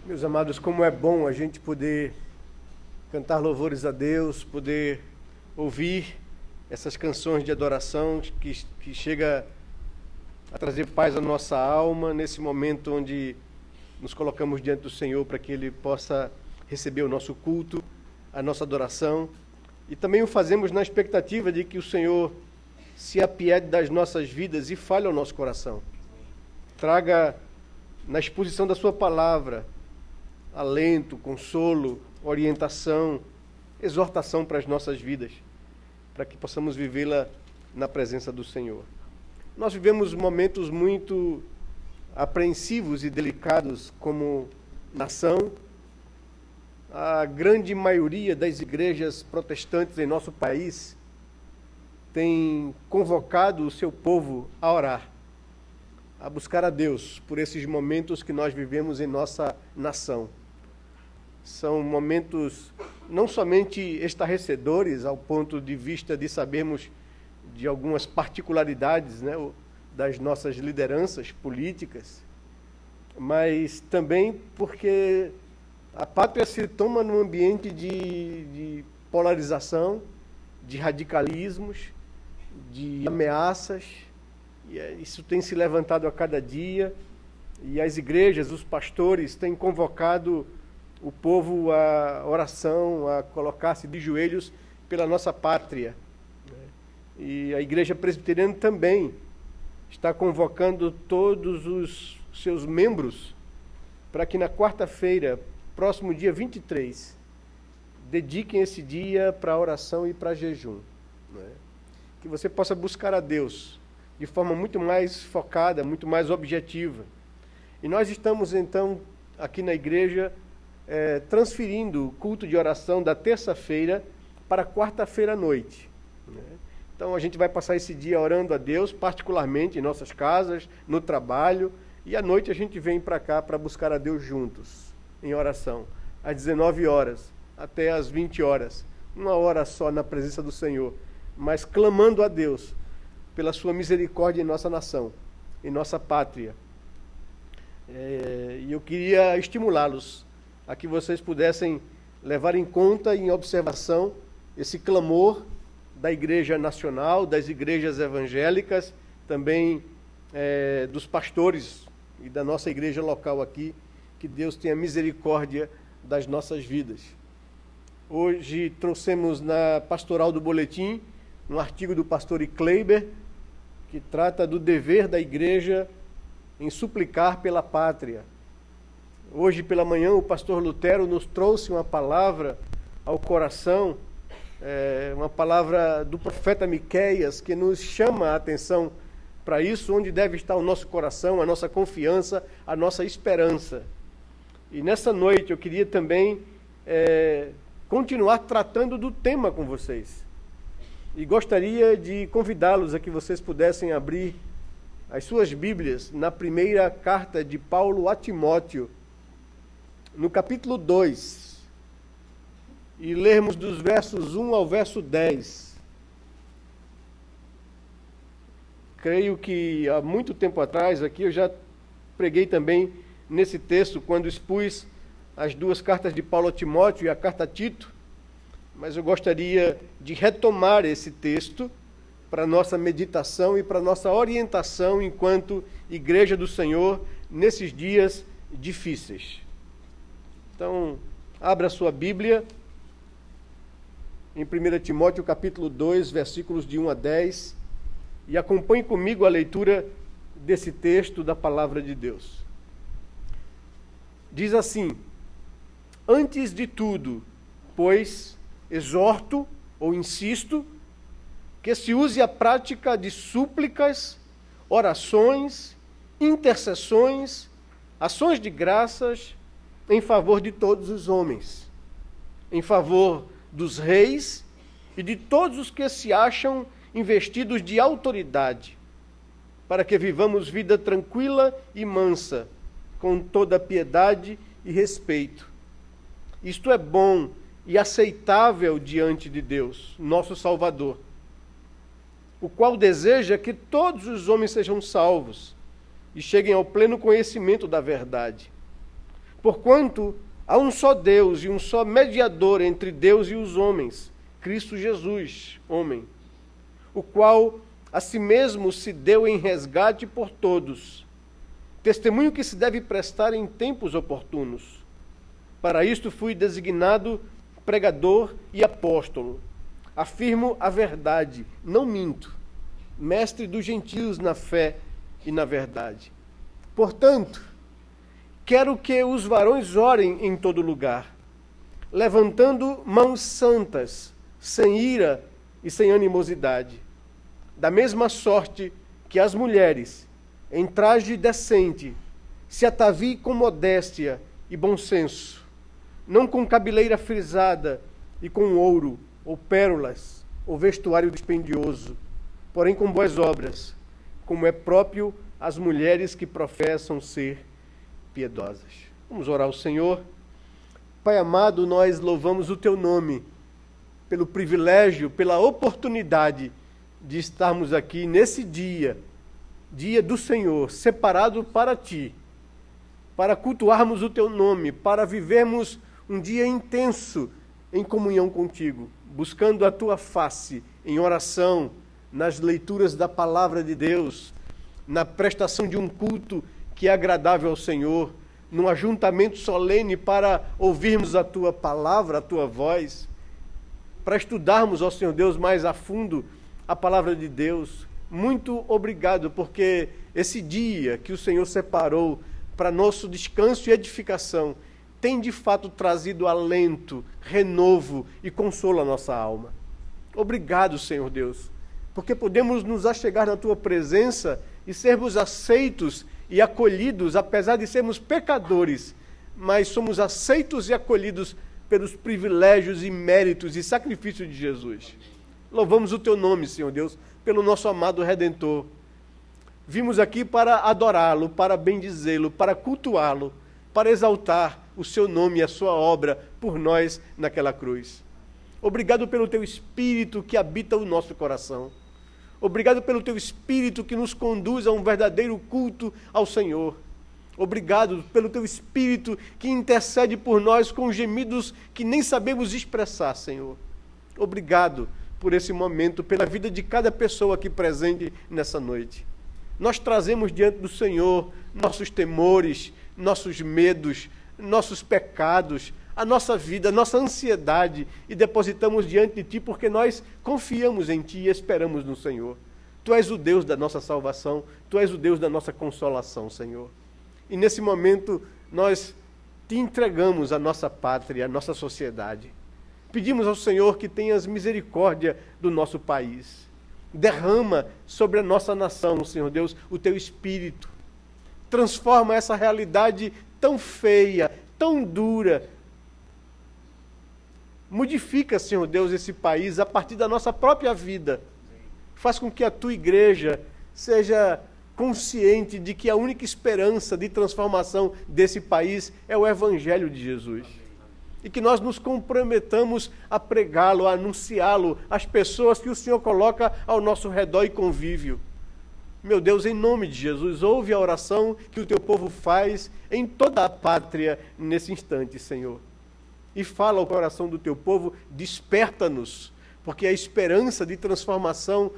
Meus amados, como é bom a gente poder cantar louvores a Deus, poder ouvir essas canções de adoração que chega a trazer paz à nossa alma nesse momento onde nos colocamos diante do Senhor para que Ele possa receber o nosso culto, a nossa adoração. E também o fazemos na expectativa de que o Senhor se apiede das nossas vidas e fale ao nosso coração. Traga na exposição da sua palavra alento, consolo, orientação, exortação para as nossas vidas, para que possamos vivê-la na presença do Senhor. Nós vivemos momentos muito apreensivos e delicados como nação. A grande maioria das igrejas protestantes em nosso país tem convocado o seu povo a orar, a buscar a Deus por esses momentos que nós vivemos em nossa nação. São momentos não somente estarrecedores ao ponto de vista de sabermos de algumas particularidades, das nossas lideranças políticas, mas também porque a pátria se toma num ambiente de polarização, de radicalismos, de ameaças, e isso tem se levantado a cada dia, e as igrejas, os pastores têm convocado o povo à oração, a colocar-se de joelhos pela nossa pátria. E a Igreja Presbiteriana também está convocando todos os seus membros para que na quarta-feira, próximo dia 23, dediquem esse dia para oração e para jejum. Que você possa buscar a Deus de forma muito mais focada, muito mais objetiva. E nós estamos, então, aqui na igreja, transferindo o culto de oração da terça-feira para quarta-feira à noite. Então, a gente vai passar esse dia orando a Deus, particularmente em nossas casas, no trabalho, e à noite a gente vem para cá para buscar a Deus juntos, em oração, às 19 horas até às 20 horas, uma hora só na presença do Senhor, mas clamando a Deus pela sua misericórdia em nossa nação, em nossa pátria. E eu queria estimulá-los a que vocês pudessem levar em conta e em observação esse clamor da Igreja Nacional, das igrejas evangélicas, também dos pastores e da nossa igreja local aqui, que Deus tenha misericórdia das nossas vidas. Hoje trouxemos na Pastoral do Boletim um artigo do pastor Kleiber, que trata do dever da igreja em suplicar pela pátria. Hoje pela manhã o pastor Lutero nos trouxe uma palavra ao coração, uma palavra do profeta Miqueias, que nos chama a atenção para isso, onde deve estar o nosso coração, a nossa confiança, a nossa esperança. E nessa noite eu queria também continuar tratando do tema com vocês. E gostaria de convidá-los a que vocês pudessem abrir as suas Bíblias na primeira carta de Paulo a Timóteo, no capítulo 2, e lermos dos versos 1 ao verso 10. Creio que há muito tempo atrás, aqui eu já preguei também nesse texto, quando expus as duas cartas de Paulo a Timóteo e a carta a Tito, mas eu gostaria de retomar esse texto para nossa meditação e para nossa orientação enquanto Igreja do Senhor nesses dias difíceis. Então, abra a sua Bíblia em 1 Timóteo capítulo 2, versículos de 1 a 10, e acompanhe comigo a leitura desse texto da Palavra de Deus. Diz assim: antes de tudo, pois, exorto ou insisto que se use a prática de súplicas, orações, intercessões, ações de graças em favor de todos os homens, em favor dos reis e de todos os que se acham investidos de autoridade, para que vivamos vida tranquila e mansa, com toda piedade e respeito. Isto é bom e aceitável diante de Deus, nosso Salvador, o qual deseja que todos os homens sejam salvos e cheguem ao pleno conhecimento da verdade. Porquanto há um só Deus e um só mediador entre Deus e os homens, Cristo Jesus, homem, o qual a si mesmo se deu em resgate por todos, testemunho que se deve prestar em tempos oportunos. Para isto fui designado pregador e apóstolo. Afirmo a verdade, não minto, mestre dos gentios na fé e na verdade. Portanto, quero que os varões orem em todo lugar, levantando mãos santas, sem ira e sem animosidade. Da mesma sorte que as mulheres, em traje decente, se ataviem com modéstia e bom senso, não com cabeleira frisada e com ouro, ou pérolas, ou vestuário dispendioso, porém com boas obras, como é próprio às mulheres que professam ser piedosas. Vamos orar ao Senhor. Pai amado, nós louvamos o Teu nome pelo privilégio, pela oportunidade de estarmos aqui nesse dia, dia do Senhor, separado para Ti, para cultuarmos o Teu nome, para vivermos um dia intenso em comunhão contigo, buscando a Tua face em oração, nas leituras da Palavra de Deus, na prestação de um culto que é agradável ao Senhor, num ajuntamento solene para ouvirmos a Tua palavra, a Tua voz, para estudarmos, ó Senhor Deus, mais a fundo a palavra de Deus. Muito obrigado, porque esse dia que o Senhor separou para nosso descanso e edificação tem de fato trazido alento, renovo e consolo à nossa alma. Obrigado, Senhor Deus, porque podemos nos achegar na Tua presença e sermos aceitos e acolhidos, apesar de sermos pecadores, mas somos aceitos e acolhidos pelos privilégios e méritos e sacrifício de Jesus. Louvamos o Teu nome, Senhor Deus, pelo nosso amado Redentor. Vimos aqui para adorá-lo, para bendizê-lo, para cultuá-lo, para exaltar o Seu nome e a Sua obra por nós naquela cruz. Obrigado pelo Teu Espírito que habita o nosso coração. Obrigado pelo Teu Espírito que nos conduz a um verdadeiro culto ao Senhor. Obrigado pelo Teu Espírito que intercede por nós com gemidos que nem sabemos expressar, Senhor. Obrigado por esse momento, pela vida de cada pessoa aqui presente nessa noite. Nós trazemos diante do Senhor nossos temores, nossos medos, nossos pecados, a nossa vida, a nossa ansiedade, e depositamos diante de Ti porque nós confiamos em Ti e esperamos no Senhor. Tu és o Deus da nossa salvação, Tu és o Deus da nossa consolação, Senhor. E nesse momento nós Te entregamos a nossa pátria, a nossa sociedade. Pedimos ao Senhor que tenhas misericórdia do nosso país. Derrama sobre a nossa nação, Senhor Deus, o Teu Espírito. Transforma essa realidade tão feia, tão dura. Modifica, Senhor Deus, esse país a partir da nossa própria vida. Faz com que a Tua igreja seja consciente de que a única esperança de transformação desse país é o Evangelho de Jesus. E que nós nos comprometamos a pregá-lo, a anunciá-lo às pessoas que o Senhor coloca ao nosso redor e convívio. Meu Deus, em nome de Jesus, ouve a oração que o Teu povo faz em toda a pátria nesse instante, Senhor. E fala ao coração do Teu povo, desperta-nos, porque a esperança de transformação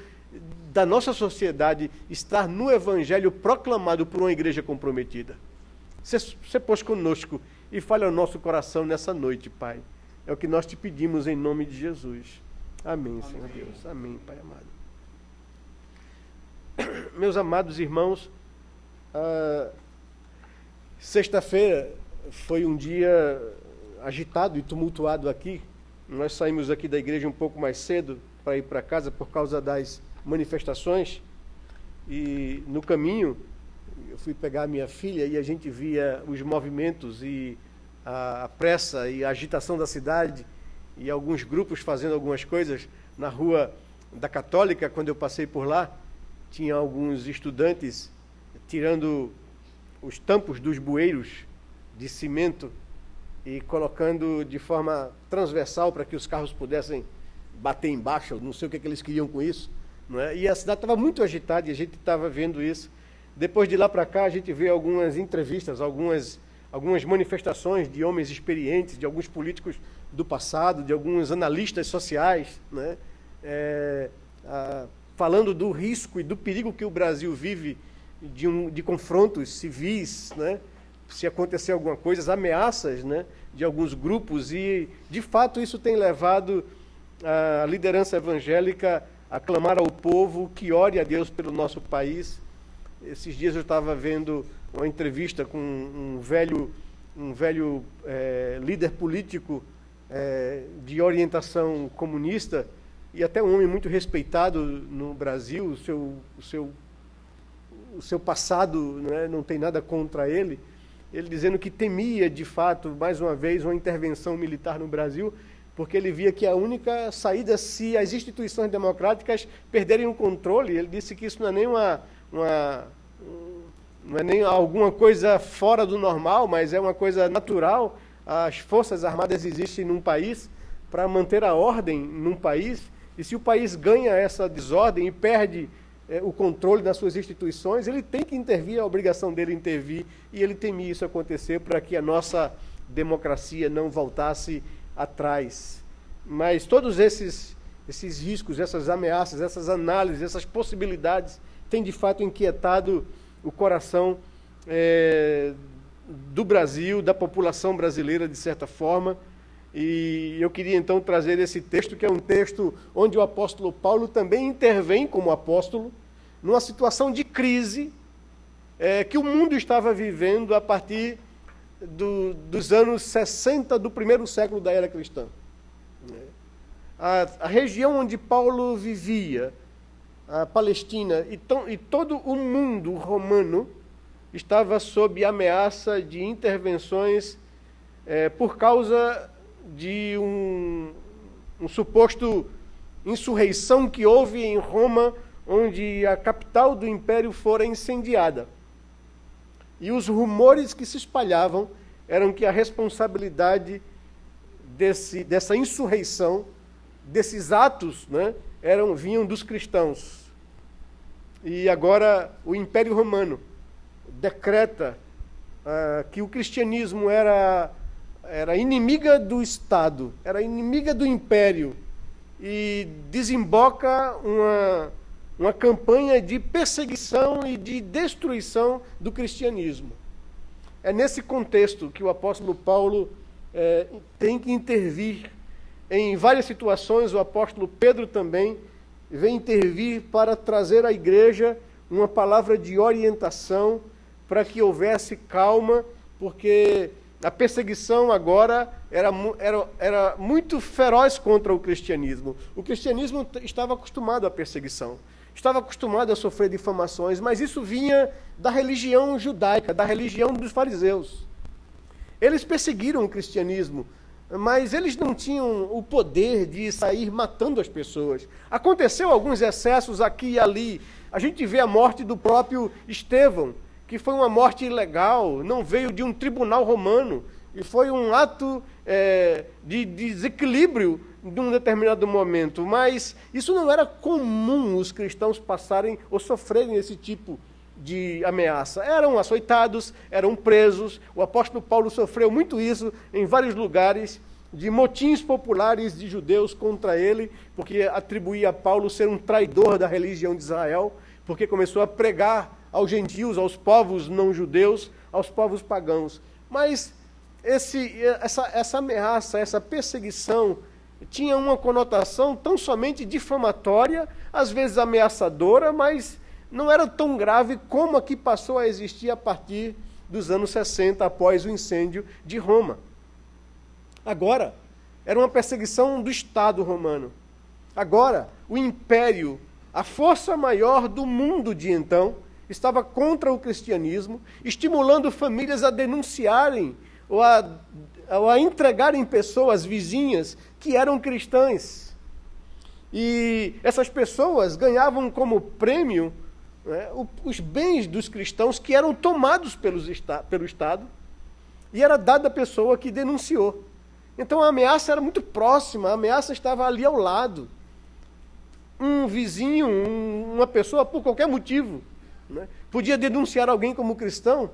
da nossa sociedade está no Evangelho proclamado por uma igreja comprometida. Você pôs conosco e fale ao nosso coração nessa noite, Pai. É o que nós Te pedimos em nome de Jesus. Amém, Senhor Deus. Amém, Pai amado. Meus amados irmãos, sexta-feira foi um dia agitado e tumultuado aqui. Nós saímos aqui da igreja um pouco mais cedo para ir para casa por causa das manifestações. E no caminho eu fui pegar a minha filha e a gente via os movimentos e a pressa e a agitação da cidade e alguns grupos fazendo algumas coisas na rua da Católica. Quando eu passei por lá, tinha alguns estudantes tirando os tampos dos bueiros de cimento e colocando de forma transversal para que os carros pudessem bater embaixo. Não sei o que eles queriam com isso, não é? E a cidade estava muito agitada e a gente estava vendo isso. Depois de lá para cá, a gente vê algumas entrevistas, algumas algumas manifestações de homens experientes, de alguns políticos do passado, de alguns analistas sociais, né? Falando do risco e do perigo que o Brasil vive de confrontos civis, né? Se acontecer alguma coisa, as ameaças, né, de alguns grupos, e de fato isso tem levado a liderança evangélica a clamar ao povo que ore a Deus pelo nosso país. Esses dias eu estava vendo uma entrevista com um velho líder político de orientação comunista, e até um homem muito respeitado no Brasil. O seu passado, né, não tem nada contra ele. Ele dizendo que temia, de fato, mais uma vez, uma intervenção militar no Brasil, porque ele via que a única saída, se as instituições democráticas perderem o controle. Ele disse que isso não é nem não é nem alguma coisa fora do normal, mas é uma coisa natural. As Forças Armadas existem num país para manter a ordem num país, e se o país ganha essa desordem e perde o controle das suas instituições, ele tem que intervir, é a obrigação dele intervir, e ele temia isso acontecer para que a nossa democracia não voltasse atrás. Mas todos esses riscos, essas ameaças, essas análises, essas possibilidades, têm de fato inquietado o coração do Brasil, da população brasileira, de certa forma. E eu queria então trazer esse texto, que é um texto onde o apóstolo Paulo também intervém como apóstolo, numa situação de crise que o mundo estava vivendo a partir dos anos 60 do primeiro século da era cristã. A região onde Paulo vivia, a Palestina, e todo o mundo romano estava sob ameaça de intervenções por causa de um suposto insurreição que houve em Roma, onde a capital do império fora incendiada. E os rumores que se espalhavam eram que a responsabilidade dessa insurreição, desses atos, né, vinham dos cristãos. E agora o Império Romano decreta que o cristianismo era inimiga do Estado, era inimiga do Império, e desemboca uma campanha de perseguição e de destruição do cristianismo. É nesse contexto que o apóstolo Paulo tem que intervir. Em várias situações, o apóstolo Pedro também vem intervir para trazer à igreja uma palavra de orientação para que houvesse calma, porque a perseguição agora era muito feroz contra o cristianismo. O cristianismo estava acostumado à perseguição, estava acostumado a sofrer difamações, mas isso vinha da religião judaica, da religião dos fariseus. Eles perseguiram o cristianismo, mas eles não tinham o poder de sair matando as pessoas. Aconteceu alguns excessos aqui e ali. A gente vê a morte do próprio Estevão, que foi uma morte ilegal, não veio de um tribunal romano, e foi um ato de desequilíbrio de um determinado momento. Mas isso não era comum os cristãos passarem ou sofrerem esse tipo de ameaça. Eram açoitados, eram presos. O apóstolo Paulo sofreu muito isso em vários lugares, de motins populares de judeus contra ele, porque atribuía a Paulo ser um traidor da religião de Israel, porque começou a pregar aos gentios, aos povos não judeus, aos povos pagãos. Mas essa ameaça, essa perseguição, tinha uma conotação tão somente difamatória, às vezes ameaçadora, mas não era tão grave como a que passou a existir a partir dos anos 60, após o incêndio de Roma. Agora, era uma perseguição do Estado romano. Agora, o império, a força maior do mundo de então, estava contra o cristianismo, estimulando famílias a denunciarem ou a entregarem pessoas vizinhas que eram cristãs. E essas pessoas ganhavam como prêmio, né, os bens dos cristãos que eram tomados pelo Estado, e era dada à pessoa que denunciou. Então a ameaça era muito próxima, a ameaça estava ali ao lado. Um vizinho, uma pessoa, por qualquer motivo, né, podia denunciar alguém como cristão,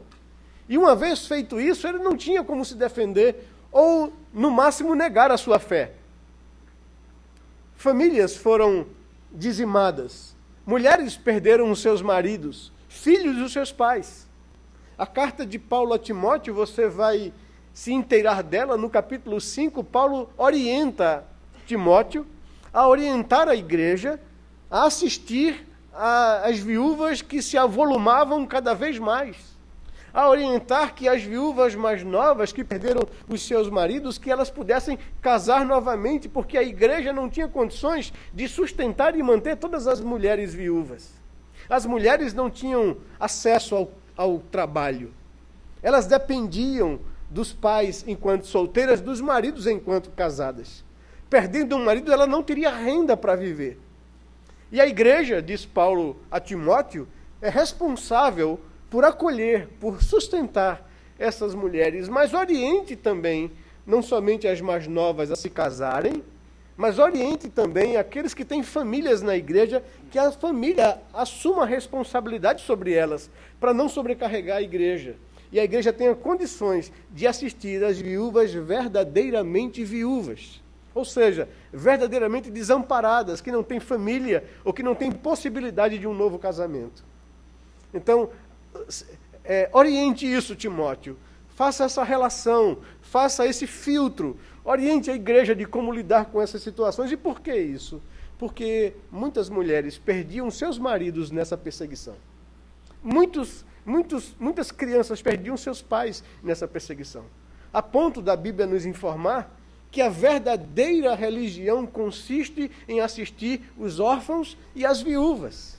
E uma vez feito isso, ele não tinha como se defender ou, no máximo, negar a sua fé. Famílias foram dizimadas. Mulheres perderam os seus maridos, filhos os seus pais. A carta de Paulo a Timóteo, você vai se inteirar dela, no capítulo 5, Paulo orienta Timóteo a orientar a igreja a assistir às viúvas que se avolumavam cada vez mais, a orientar que as viúvas mais novas que perderam os seus maridos, que elas pudessem casar novamente, porque a igreja não tinha condições de sustentar e manter todas as mulheres viúvas. As mulheres não tinham acesso ao trabalho. Elas dependiam dos pais enquanto solteiras, dos maridos enquanto casadas. Perdendo um marido, ela não teria renda para viver. E a igreja, diz Paulo a Timóteo, é responsável por acolher, por sustentar essas mulheres, mas oriente também, não somente as mais novas a se casarem, mas oriente também aqueles que têm famílias na igreja, que a família assuma a responsabilidade sobre elas, para não sobrecarregar a igreja. E a igreja tenha condições de assistir as viúvas verdadeiramente viúvas. Ou seja, verdadeiramente desamparadas, que não têm família ou que não têm possibilidade de um novo casamento. Então, oriente isso, Timóteo. Faça essa relação, faça esse filtro. Oriente a igreja de como lidar com essas situações. E por que isso? Porque muitas mulheres perdiam seus maridos nessa perseguição. Muitas crianças perdiam seus pais nessa perseguição. A ponto da Bíblia nos informar que a verdadeira religião consiste em assistir os órfãos e as viúvas.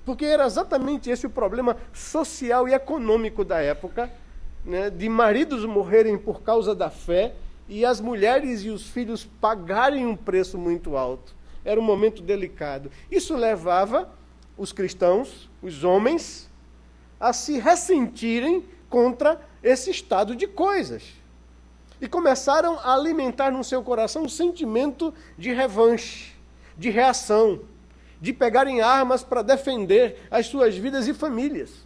Porque era exatamente esse o problema social e econômico da época, né, de maridos morrerem por causa da fé e as mulheres e os filhos pagarem um preço muito alto. Era um momento delicado. Isso levava os cristãos, os homens, a se ressentirem contra esse estado de coisas. E começaram a alimentar no seu coração um sentimento de revanche, de reação, de pegarem armas para defender as suas vidas e famílias.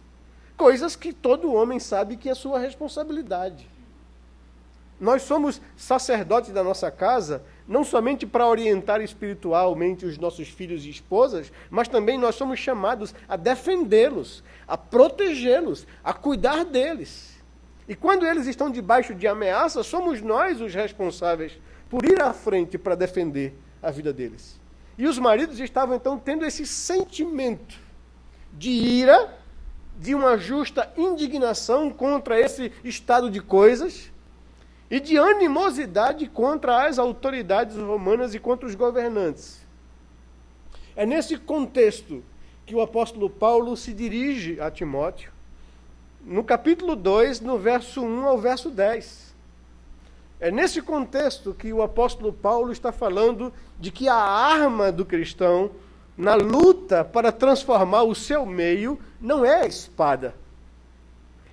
Coisas que todo homem sabe que é sua responsabilidade. Nós somos sacerdotes da nossa casa, não somente para orientar espiritualmente os nossos filhos e esposas, mas também nós somos chamados a defendê-los, a protegê-los, a cuidar deles. E quando eles estão debaixo de ameaça, somos nós os responsáveis por ir à frente para defender a vida deles. E os maridos estavam então tendo esse sentimento de ira, de uma justa indignação contra esse estado de coisas e de animosidade contra as autoridades romanas e contra os governantes. É nesse contexto que o apóstolo Paulo se dirige a Timóteo, no capítulo 2, no verso 1 ao verso 10. É nesse contexto que o apóstolo Paulo está falando de que a arma do cristão na luta para transformar o seu meio não é a espada.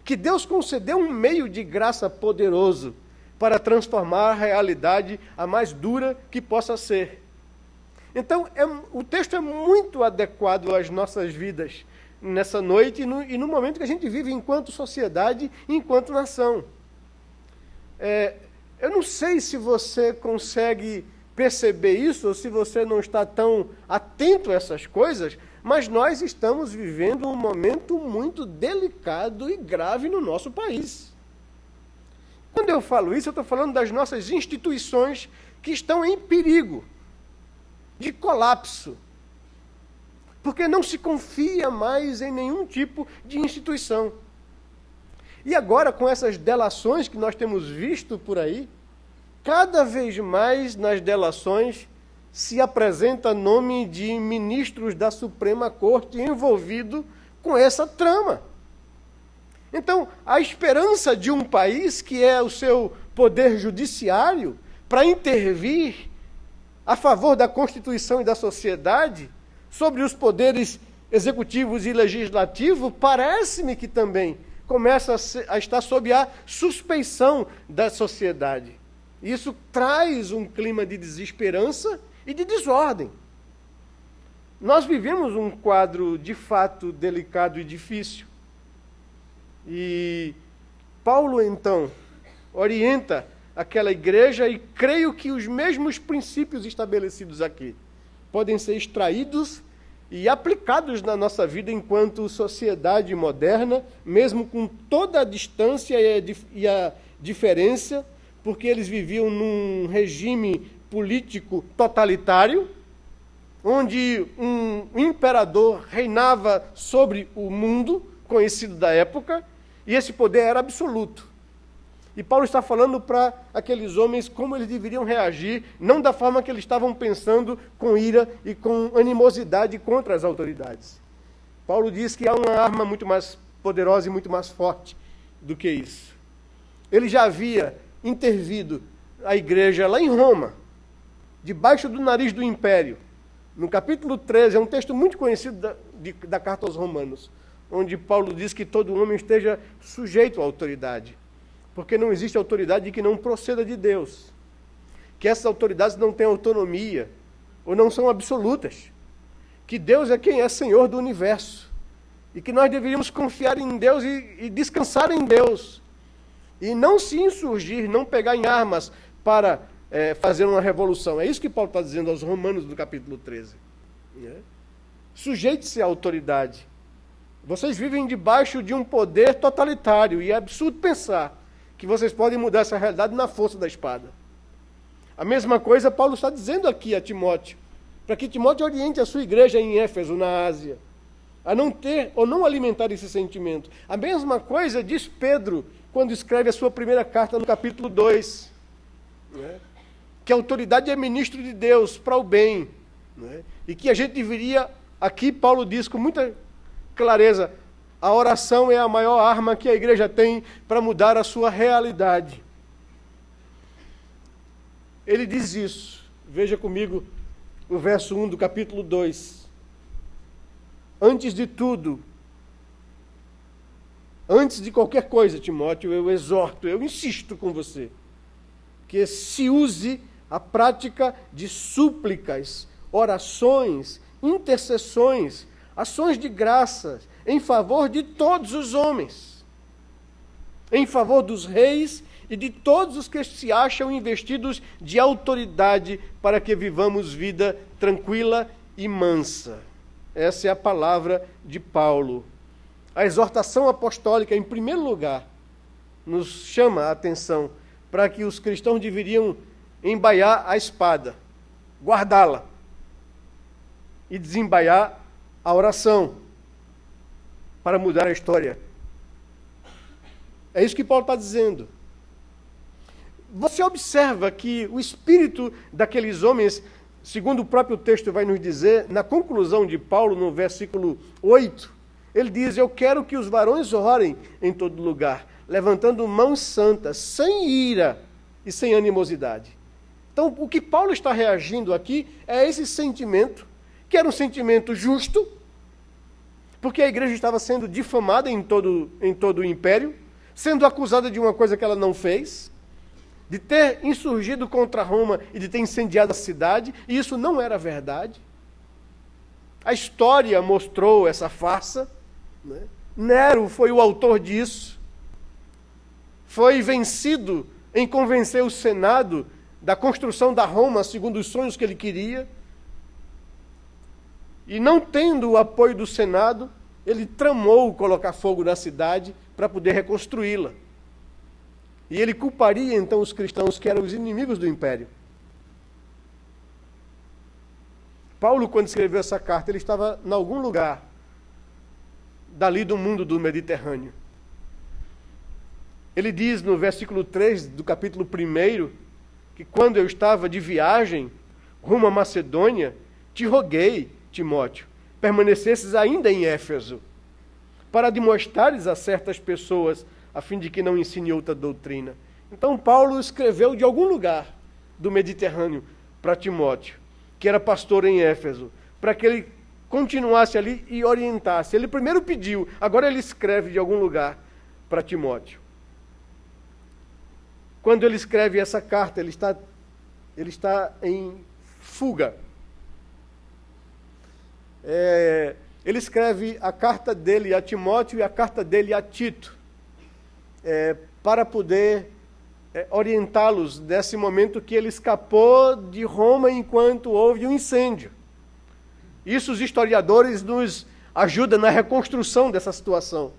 Que Deus concedeu um meio de graça poderoso para transformar a realidade a mais dura que possa ser. Então, o texto é muito adequado às nossas vidas nessa noite e no momento que a gente vive enquanto sociedade e enquanto nação. Eu não sei se você consegue perceber isso ou se você não está tão atento a essas coisas, mas nós estamos vivendo um momento muito delicado e grave no nosso país. Quando eu falo isso, eu estou falando das nossas instituições que estão em perigo de colapso, porque não se confia mais em nenhum tipo de instituição. E agora, com essas delações que nós temos visto por aí, cada vez mais nas delações se apresenta nome de ministros da Suprema Corte envolvido com essa trama. Então, a esperança de um país, que é o seu poder judiciário, para intervir a favor da Constituição e da sociedade, sobre os poderes executivos e legislativo, parece-me que também começa a estar sob a suspeição da sociedade. Isso traz um clima de desesperança e de desordem. Nós vivemos um quadro de fato delicado e difícil. E Paulo, então, orienta aquela igreja e creio que os mesmos princípios estabelecidos aqui podem ser extraídos e aplicados na nossa vida enquanto sociedade moderna, mesmo com toda a distância e a diferença, porque eles viviam num regime político totalitário, onde um imperador reinava sobre o mundo conhecido da época, e esse poder era absoluto. E Paulo está falando para aqueles homens como eles deveriam reagir, não da forma que eles estavam pensando, com ira e com animosidade contra as autoridades. Paulo diz que há uma arma muito mais poderosa e muito mais forte do que isso. Ele já havia intervido a igreja lá em Roma, debaixo do nariz do império. No capítulo 13, é um texto muito conhecido da carta aos Romanos, onde Paulo diz que todo homem esteja sujeito à autoridade, porque não existe autoridade que não proceda de Deus, que essas autoridades não têm autonomia, ou não são absolutas, que Deus é quem é Senhor do universo, e que nós deveríamos confiar em Deus e descansar em Deus, e não se insurgir, não pegar em armas para fazer uma revolução. É isso que Paulo está dizendo aos Romanos do capítulo 13. Sujeite-se à autoridade. Vocês vivem debaixo de um poder totalitário, e é absurdo pensar que vocês podem mudar essa realidade na força da espada. A mesma coisa Paulo está dizendo aqui a Timóteo, para que Timóteo oriente a sua igreja em Éfeso, na Ásia, a não ter ou não alimentar esse sentimento. A mesma coisa diz Pedro, quando escreve a sua primeira carta no capítulo 2, que a autoridade é ministro de Deus para o bem, e que a gente deveria, aqui Paulo diz com muita clareza, a oração é a maior arma que a igreja tem para mudar a sua realidade. Ele diz isso. Veja comigo o verso 1 do capítulo 2. Antes de tudo, antes de qualquer coisa, Timóteo, eu exorto, eu insisto com você, que se use a prática de súplicas, orações, intercessões, ações de graças, em favor de todos os homens, em favor dos reis e de todos os que se acham investidos de autoridade, para que vivamos vida tranquila e mansa. Essa é a palavra de Paulo. A exortação apostólica, em primeiro lugar, nos chama a atenção para que os cristãos deveriam embaiar a espada, guardá-la e desembaiar a oração para mudar a história. É isso que Paulo está dizendo. Você observa que o espírito daqueles homens, segundo o próprio texto vai nos dizer, na conclusão de Paulo, no versículo 8, ele diz: eu quero que os varões orem em todo lugar, levantando mãos santas, sem ira e sem animosidade. Então, o que Paulo está reagindo aqui é esse sentimento, que era um sentimento justo, porque a igreja estava sendo difamada em todo o império, sendo acusada de uma coisa que ela não fez, de ter insurgido contra Roma e de ter incendiado a cidade, e isso não era verdade. A história mostrou essa farsa. Nero foi o autor disso. Foi vencido em convencer o Senado da construção da Roma segundo os sonhos que ele queria. E não tendo o apoio do Senado, ele tramou colocar fogo na cidade para poder reconstruí-la. E ele culparia então os cristãos, que eram os inimigos do império. Paulo, quando escreveu essa carta, ele estava em algum lugar dali do mundo do Mediterrâneo. Ele diz no versículo 3 do capítulo 1, que quando eu estava de viagem rumo à Macedônia, te roguei, Timóteo, permanecesses ainda em Éfeso, para demonstrares a certas pessoas, a fim de que não ensine outra doutrina. Então Paulo escreveu de algum lugar do Mediterrâneo para Timóteo, que era pastor em Éfeso, para que ele continuasse ali e orientasse. Ele primeiro pediu, agora ele escreve de algum lugar para Timóteo. Quando ele escreve essa carta, ele está em fuga. Ele escreve a carta dele a Timóteo e a carta dele a Tito. para poder orientá-los nesse momento que ele escapou de Roma enquanto houve um incêndio. Isso os historiadores nos ajudam na reconstrução dessa situação.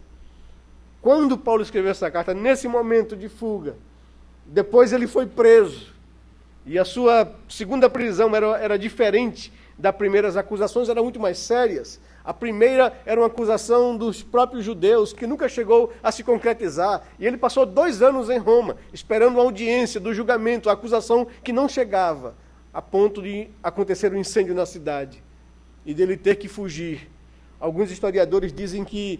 Quando Paulo escreveu essa carta, nesse momento de fuga, depois ele foi preso, e a sua segunda prisão era diferente das primeiras acusações, eram muito mais sérias. A primeira era uma acusação dos próprios judeus, que nunca chegou a se concretizar. E ele passou 2 anos em Roma, esperando a audiência do julgamento, a acusação que não chegava, a ponto de acontecer um incêndio na cidade e dele ter que fugir. Alguns historiadores dizem que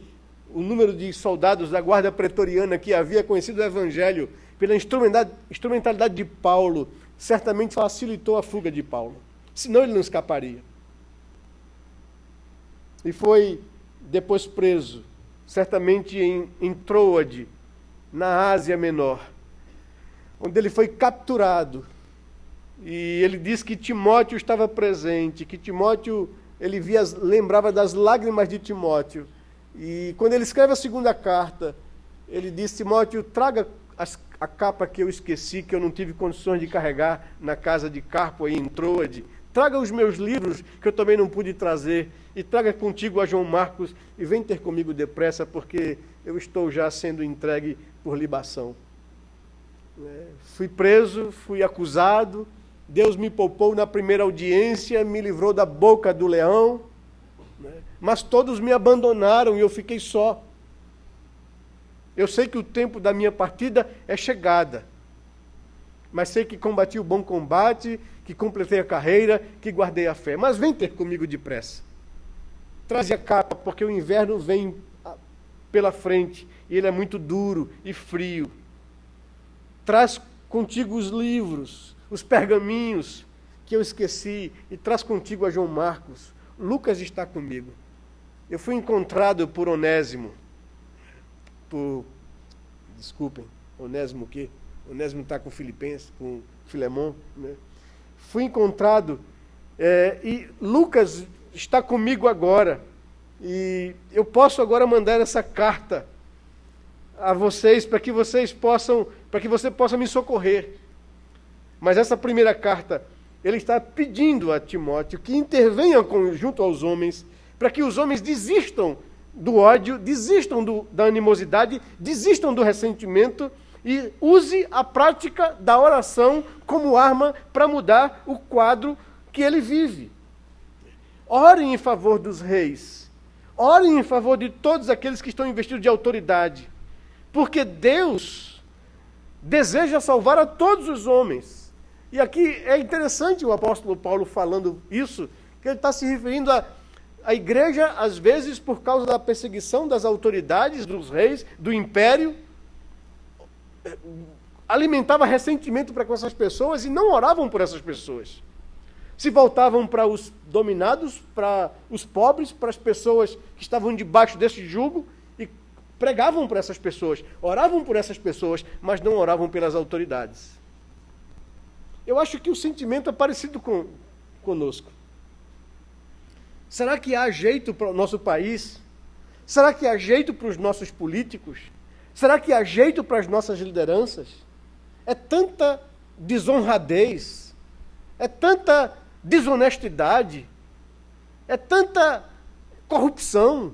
o número de soldados da guarda pretoriana que havia conhecido o evangelho pela instrumentalidade de Paulo certamente facilitou a fuga de Paulo. Senão ele não escaparia. E foi depois preso, certamente em Troade, na Ásia Menor, onde ele foi capturado. E ele diz que Timóteo estava presente, que Timóteo, lembrava das lágrimas de Timóteo. E quando ele escreve a segunda carta, ele diz: Timóteo, traga a capa que eu esqueci, que eu não tive condições de carregar na casa de Carpo aí em Troade. Traga os meus livros, que eu também não pude trazer, e traga contigo a João Marcos, e vem ter comigo depressa, porque eu estou já sendo entregue por libação. Fui preso, fui acusado, Deus me poupou na primeira audiência, me livrou da boca do leão, mas todos me abandonaram e eu fiquei só. Eu sei que o tempo da minha partida é chegada, mas sei que combati o bom combate, que completei a carreira, que guardei a fé. Mas vem ter comigo depressa. Traze a capa, porque o inverno vem pela frente, e ele é muito duro e frio. Traz contigo os livros, os pergaminhos que eu esqueci, e traz contigo a João Marcos. Lucas está comigo. Eu fui encontrado por Onésimo. Desculpem, Onésimo o quê? Onésimo está com Filipenses, com Filemon, né? Fui encontrado, e Lucas está comigo agora, e eu posso agora mandar essa carta a vocês, para que você possa me socorrer. Mas essa primeira carta, ele está pedindo a Timóteo que intervenha junto aos homens, para que os homens desistam do ódio, desistam da animosidade, desistam do ressentimento, e use a prática da oração como arma para mudar o quadro que ele vive. Orem em favor dos reis. Orem em favor de todos aqueles que estão investidos de autoridade. Porque Deus deseja salvar a todos os homens. E aqui é interessante o apóstolo Paulo falando isso, que ele está se referindo à igreja, às vezes, por causa da perseguição das autoridades, dos reis, do império, alimentava ressentimento para com essas pessoas e não oravam por essas pessoas. Se voltavam para os dominados, para os pobres, para as pessoas que estavam debaixo desse jugo e pregavam por essas pessoas, oravam por essas pessoas, mas não oravam pelas autoridades. Eu acho que o sentimento é parecido conosco. Será que há jeito para o nosso país? Será que há jeito para os nossos políticos? Será que há jeito para as nossas lideranças? É tanta desonradez, é tanta desonestidade, é tanta corrupção.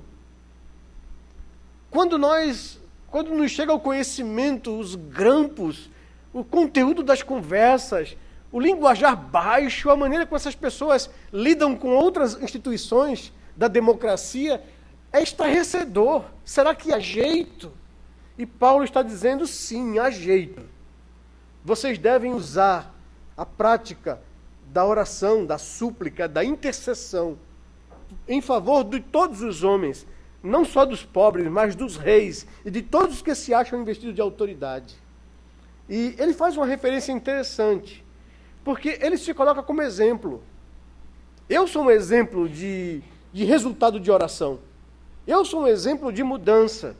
Quando nos chega ao conhecimento, os grampos, o conteúdo das conversas, o linguajar baixo, a maneira como essas pessoas lidam com outras instituições da democracia, é estarrecedor. Será que há jeito? E Paulo está dizendo, sim, há jeito. Vocês devem usar a prática da oração, da súplica, da intercessão em favor de todos os homens, não só dos pobres, mas dos reis e de todos os que se acham investidos de autoridade. E ele faz uma referência interessante, porque ele se coloca como exemplo. Eu sou um exemplo de resultado de oração. Eu sou um exemplo de mudança.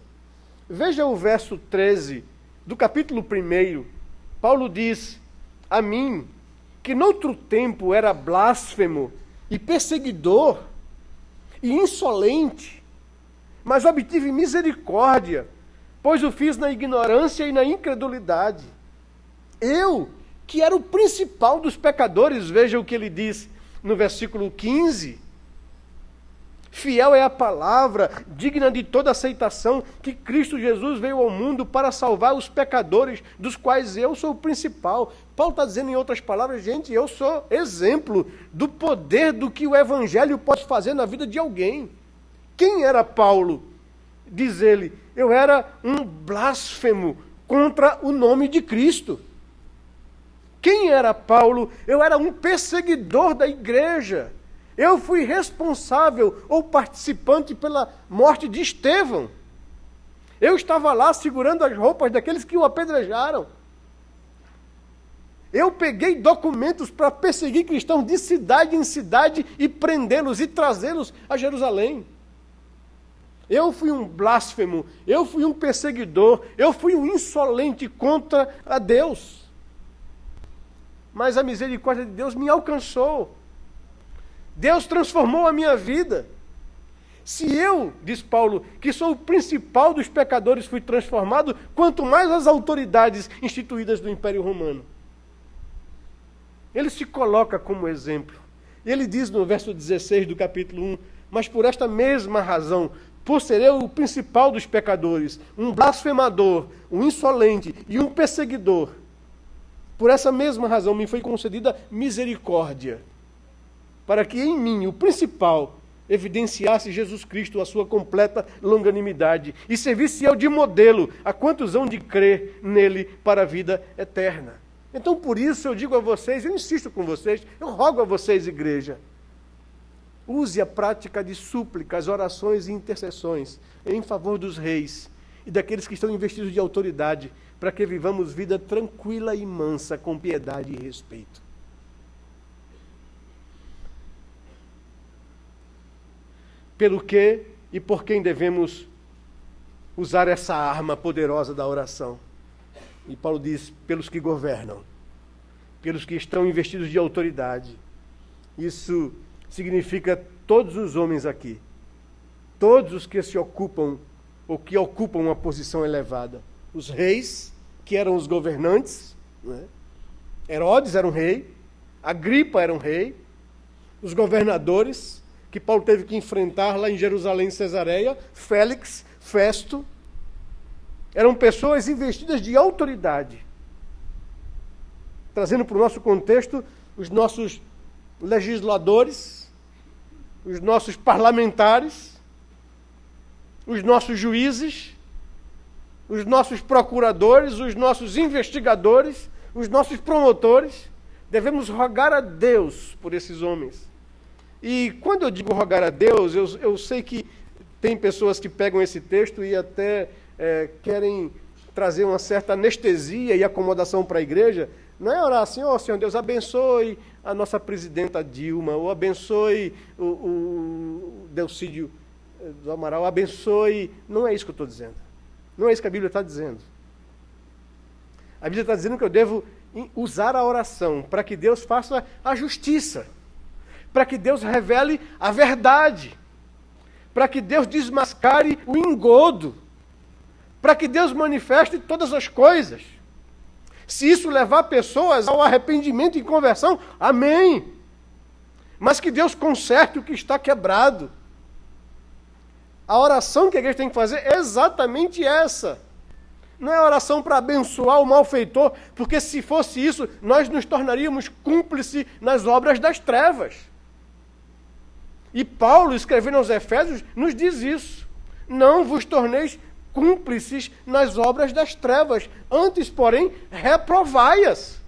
Veja o verso 13 do capítulo 1. Paulo diz: a mim, que noutro tempo era blasfemo e perseguidor e insolente, mas obtive misericórdia, pois o fiz na ignorância e na incredulidade. Eu, que era o principal dos pecadores, veja o que ele diz no versículo 15. Fiel é a palavra, digna de toda aceitação, que Cristo Jesus veio ao mundo para salvar os pecadores, dos quais eu sou o principal. Paulo está dizendo em outras palavras, gente, eu sou exemplo do poder do que o Evangelho pode fazer na vida de alguém. Quem era Paulo? Diz ele, eu era um blasfemo contra o nome de Cristo. Quem era Paulo? Eu era um perseguidor da igreja. Eu fui responsável ou participante pela morte de Estevão. Eu estava lá segurando as roupas daqueles que o apedrejaram. Eu peguei documentos para perseguir cristãos de cidade em cidade e prendê-los e trazê-los a Jerusalém. Eu fui um blasfemo, eu fui um perseguidor, eu fui um insolente contra a Deus. Mas a misericórdia de Deus me alcançou. Deus transformou a minha vida. Se eu, diz Paulo, que sou o principal dos pecadores, fui transformado, quanto mais as autoridades instituídas do Império Romano. Ele se coloca como exemplo. Ele diz no verso 16 do capítulo 1, mas por esta mesma razão, por ser eu o principal dos pecadores, um blasfemador, um insolente e um perseguidor, por essa mesma razão me foi concedida misericórdia, para que em mim, o principal, evidenciasse Jesus Cristo a sua completa longanimidade e servisse eu de modelo a quantos hão de crer nele para a vida eterna. Então, por isso eu digo a vocês, eu insisto com vocês, eu rogo a vocês, igreja, use a prática de súplicas, orações e intercessões em favor dos reis e daqueles que estão investidos de autoridade, para que vivamos vida tranquila e mansa, com piedade e respeito. Pelo que e por quem devemos usar essa arma poderosa da oração? E Paulo diz, pelos que governam, pelos que estão investidos de autoridade. Isso significa todos os homens aqui, todos os que se ocupam, ou que ocupam uma posição elevada. Os reis, que eram os governantes, né? Herodes era um rei, Agripa era um rei, os governadores, que Paulo teve que enfrentar lá em Jerusalém, Cesareia, Félix, Festo, eram pessoas investidas de autoridade. Trazendo para o nosso contexto, os nossos legisladores, os nossos parlamentares, os nossos juízes, os nossos procuradores, os nossos investigadores, os nossos promotores. Devemos rogar a Deus por esses homens. E quando eu digo rogar a Deus, eu sei que tem pessoas que pegam esse texto e até querem trazer uma certa anestesia e acomodação para a igreja. Não é orar assim, ó Senhor Deus, abençoe a nossa presidenta Dilma, ou abençoe o Delcídio do Amaral, abençoe... Não é isso que eu estou dizendo. Não é isso que a Bíblia está dizendo. A Bíblia está dizendo que eu devo usar a oração para que Deus faça a justiça, para que Deus revele a verdade, para que Deus desmascare o engodo, para que Deus manifeste todas as coisas. Se isso levar pessoas ao arrependimento e conversão, amém. Mas que Deus conserte o que está quebrado. A oração que a igreja tem que fazer é exatamente essa. Não é oração para abençoar o malfeitor, porque se fosse isso, nós nos tornaríamos cúmplices nas obras das trevas. E Paulo, escrevendo aos Efésios, nos diz isso. Não vos torneis cúmplices nas obras das trevas, antes, porém, reprovai-as.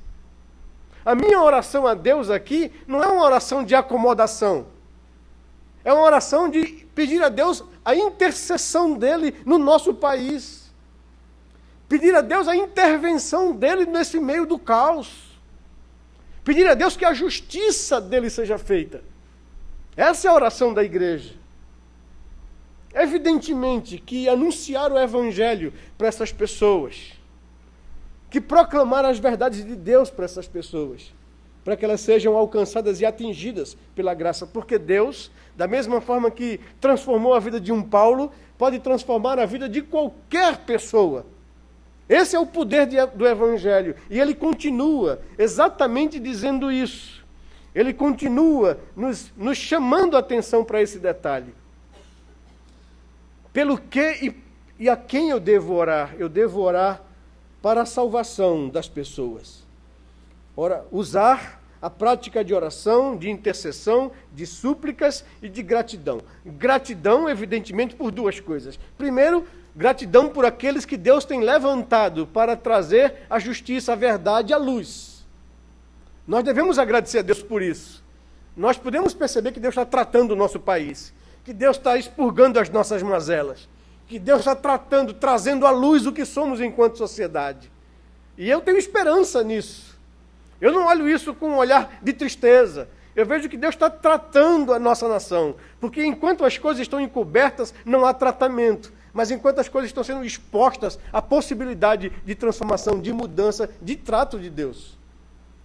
A minha oração a Deus aqui não é uma oração de acomodação. É uma oração de pedir a Deus a intercessão dele no nosso país. Pedir a Deus a intervenção dele nesse meio do caos. Pedir a Deus que a justiça dele seja feita. Essa é a oração da igreja. Evidentemente que anunciar o Evangelho para essas pessoas, que proclamar as verdades de Deus para essas pessoas, para que elas sejam alcançadas e atingidas pela graça. Porque Deus, da mesma forma que transformou a vida de um Paulo, pode transformar a vida de qualquer pessoa. Esse é o poder do Evangelho. E ele continua exatamente dizendo isso. Ele continua nos chamando a atenção para esse detalhe. Pelo que e a quem eu devo orar? Eu devo orar para a salvação das pessoas. Ora, usar a prática de oração, de intercessão, de súplicas e de gratidão. Gratidão, evidentemente, por duas coisas. Primeiro, gratidão por aqueles que Deus tem levantado para trazer a justiça, a verdade, a luz. Nós devemos agradecer a Deus por isso. Nós podemos perceber que Deus está tratando o nosso país, que Deus está expurgando as nossas mazelas, que Deus está trazendo à luz o que somos enquanto sociedade. E eu tenho esperança nisso. Eu não olho isso com um olhar de tristeza. Eu vejo que Deus está tratando a nossa nação. Porque enquanto as coisas estão encobertas, não há tratamento. Mas enquanto as coisas estão sendo expostas, há possibilidade de transformação, de mudança, de trato de Deus.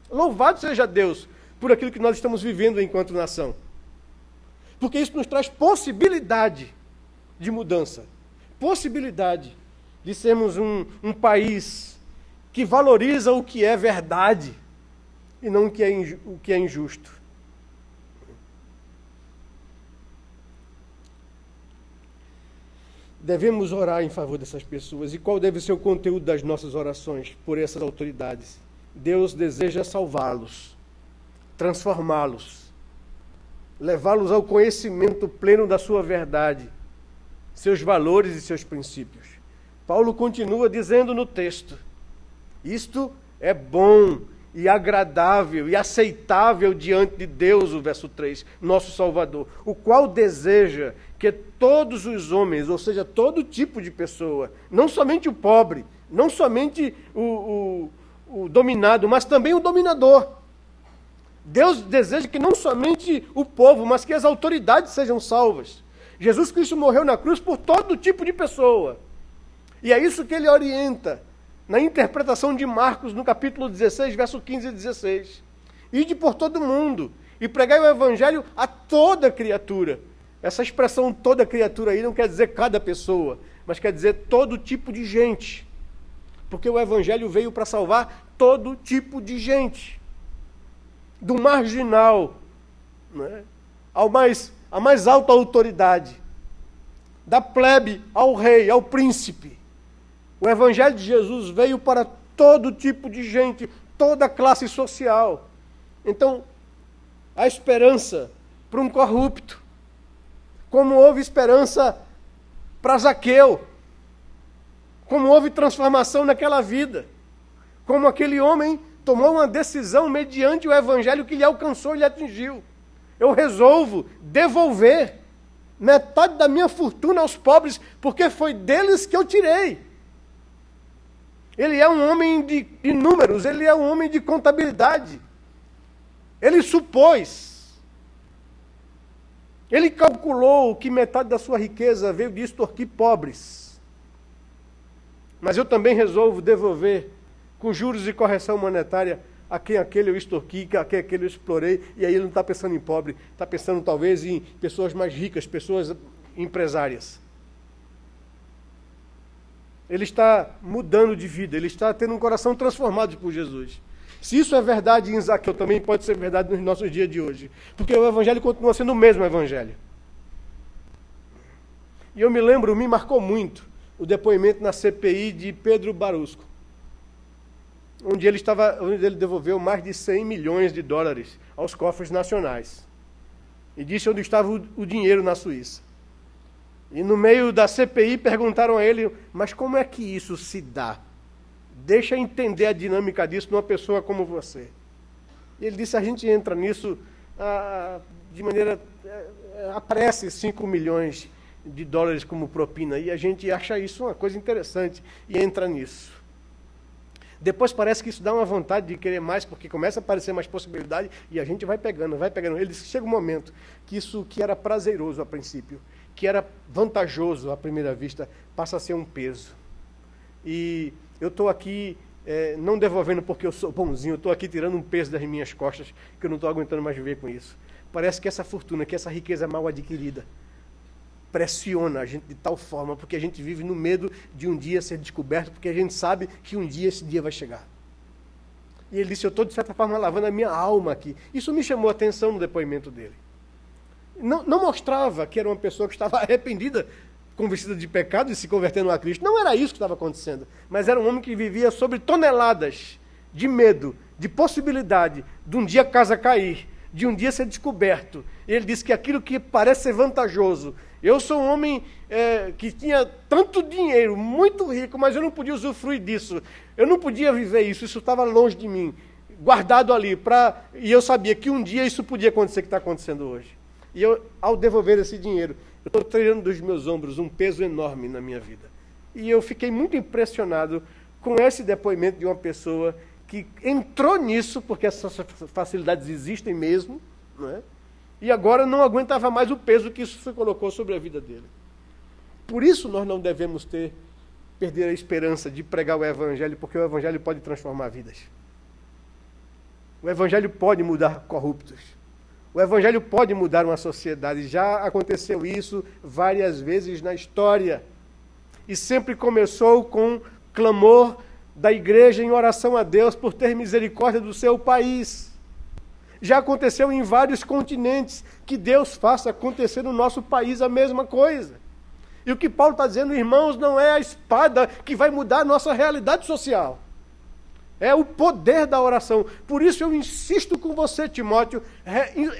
Louvado seja Deus por aquilo que nós estamos vivendo enquanto nação. Porque isso nos traz possibilidade de mudança. Possibilidade de sermos um país que valoriza o que é verdade e não o que é injusto. Devemos orar em favor dessas pessoas. E qual deve ser o conteúdo das nossas orações por essas autoridades? Deus deseja salvá-los, transformá-los, levá-los ao conhecimento pleno da sua verdade, seus valores e seus princípios. Paulo continua dizendo no texto: isto é bom e agradável e aceitável diante de Deus, o verso 3, nosso Salvador, o qual deseja que todos os homens, ou seja, todo tipo de pessoa, não somente o pobre, não somente o dominado, mas também o dominador. Deus deseja que não somente o povo, mas que as autoridades sejam salvas. Jesus Cristo morreu na cruz por todo tipo de pessoa. E é isso que ele orienta na interpretação de Marcos, no capítulo 16, verso 15 e 16. Ide por todo mundo e pregai o evangelho a toda criatura. Essa expressão toda criatura aí não quer dizer cada pessoa, mas quer dizer todo tipo de gente. Porque o evangelho veio para salvar todo tipo de gente. Do marginal, né, à mais alta autoridade. Da plebe ao rei, ao príncipe. O Evangelho de Jesus veio para todo tipo de gente, toda classe social. Então, há esperança para um corrupto, como houve esperança para Zaqueu, como houve transformação naquela vida, como aquele homem tomou uma decisão mediante o Evangelho que lhe alcançou e lhe atingiu. Eu resolvo devolver metade da minha fortuna aos pobres, porque foi deles que eu tirei. Ele é um homem de números, ele é um homem de contabilidade. Ele supôs, ele calculou que metade da sua riqueza veio de extorquir pobres. Mas eu também resolvo devolver, com juros e correção monetária, a quem aquele eu extorqui, a quem aquele eu explorei. E aí ele não está pensando em pobre, está pensando talvez em pessoas mais ricas, pessoas empresárias. Ele está mudando de vida, ele está tendo um coração transformado por Jesus. Se isso é verdade em Zaqueu, também pode ser verdade nos nossos dias de hoje. Porque o Evangelho continua sendo o mesmo Evangelho. E eu me lembro, me marcou muito, o depoimento na CPI de Pedro Barusco, onde ele devolveu mais de 100 milhões de dólares aos cofres nacionais. E disse onde estava o dinheiro na Suíça. E no meio da CPI perguntaram a ele, mas como é que isso se dá? Deixa entender a dinâmica disso numa pessoa como você. E ele disse, a gente entra nisso de maneira... aparece 5 milhões de dólares como propina, e a gente acha isso uma coisa interessante, e entra nisso. Depois parece que isso dá uma vontade de querer mais, porque começa a aparecer mais possibilidade, e a gente vai pegando, vai pegando. Ele disse que chega um momento que isso que era prazeroso a princípio, que era vantajoso à primeira vista, passa a ser um peso. E eu estou aqui não devolvendo porque eu sou bonzinho, eu estou aqui tirando um peso das minhas costas, que eu não estou aguentando mais viver com isso. Parece que essa fortuna, que essa riqueza mal adquirida, pressiona a gente de tal forma, porque a gente vive no medo de um dia ser descoberto, porque a gente sabe que um dia esse dia vai chegar. E ele disse, eu estou de certa forma lavando a minha alma aqui. Isso me chamou a atenção no depoimento dele. Não mostrava que era uma pessoa que estava arrependida, convencida de pecado e se convertendo a Cristo. Não era isso que estava acontecendo. Mas era um homem que vivia sobre toneladas de medo, de possibilidade de um dia a casa cair, de um dia ser descoberto. E ele disse que aquilo que parece ser vantajoso. Eu sou um homem que tinha tanto dinheiro, muito rico, mas eu não podia usufruir disso. Eu não podia viver isso, isso estava longe de mim, guardado ali. E eu sabia que um dia isso podia acontecer, que está acontecendo hoje. E eu, ao devolver esse dinheiro, eu estou tirando dos meus ombros um peso enorme na minha vida. E eu fiquei muito impressionado com esse depoimento de uma pessoa que entrou nisso, porque essas facilidades existem mesmo, não é? E agora não aguentava mais o peso que isso se colocou sobre a vida dele. Por isso nós não devemos perder a esperança de pregar o Evangelho, porque o Evangelho pode transformar vidas. O Evangelho pode mudar corruptos. O Evangelho pode mudar uma sociedade. Já aconteceu isso várias vezes na história. E sempre começou com clamor da igreja em oração a Deus por ter misericórdia do seu país. Já aconteceu em vários continentes. Que Deus faça acontecer no nosso país a mesma coisa. E o que Paulo está dizendo, irmãos, não é a espada que vai mudar a nossa realidade social. É o poder da oração. Por isso eu insisto com você, Timóteo,